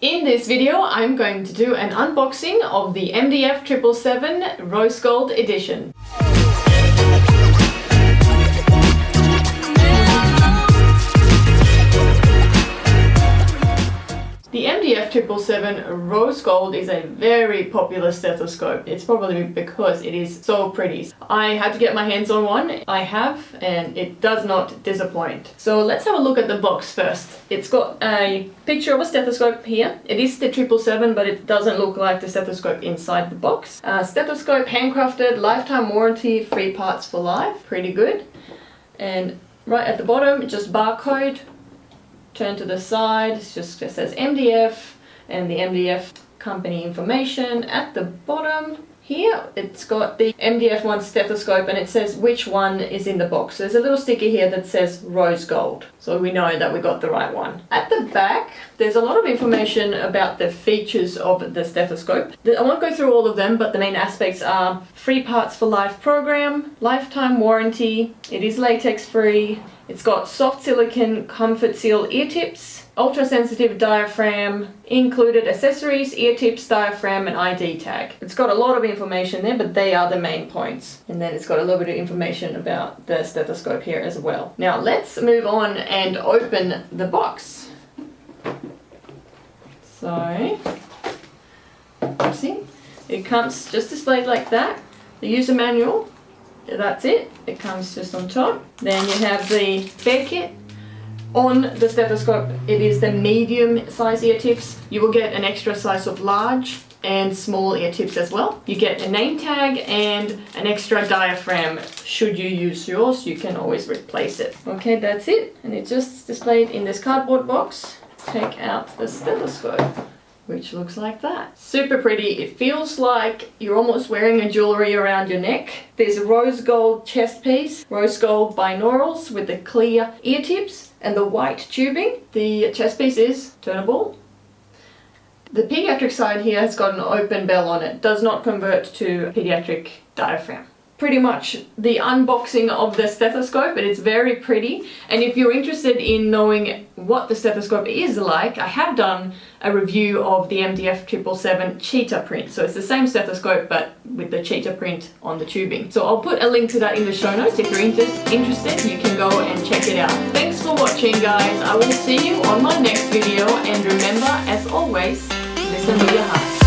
In this video, I'm going to do an unboxing of the MDF 777 Rose Gold Edition. The MDF 777 Rose Gold is a very popular stethoscope. It's probably because it is so pretty. I had to get my hands on one. I have, and it does not disappoint. So let's have a look at the box first. It's got a picture of a stethoscope here. It is the 777, but it doesn't look like the stethoscope inside the box. Stethoscope, handcrafted, lifetime warranty, 3 parts for life. Pretty good. And right at the bottom, just barcode. Turn to the side, it just says MDF and the MDF company information. At the bottom here, it's got the MDF 1 stethoscope and it says which one is in the box. There's a little sticker here that says Rose Gold, so we know that we got the right one. At the back, there's a lot of information about the features of the stethoscope. I won't go through all of them, but the main aspects are 3 parts for life program, lifetime warranty, it is latex free, it's got soft silicone comfort seal ear tips, ultra sensitive diaphragm, included accessories, ear tips, diaphragm and ID tag. It's got a lot of information there, but they are the main points. And then it's got a little bit of information about the stethoscope here as well. Now let's move on and open the box. So, see, it comes just displayed like that. The user manual. That's it. It comes just on top. Then you have the spare kit. On the stethoscope, it is the medium size ear tips. You will get an extra size of large and small ear tips as well. You get a name tag and an extra diaphragm. Should you use yours, you can always replace it. Okay, that's it. And it's just displayed in this cardboard box. Take out the stethoscope, which looks like that. Super pretty. It feels like you're almost wearing a jewelry around your neck. There's a rose gold chest piece, rose gold binaurals with the clear ear tips and the white tubing. The chest piece is turnable. The pediatric side here has got an open bell on it. Does not convert to pediatric diaphragm. Pretty much the unboxing of the stethoscope, and it's very pretty. And if you're interested in knowing what the stethoscope is like, I have done a review of the MDF 777 Cheetah print. So it's the same stethoscope but with the Cheetah print on the tubing. So I'll put a link to that in the show notes. If you're interested, you can go and check it out. Thanks for watching, guys. I will see you on my next video, and remember, as always, listen with your heart.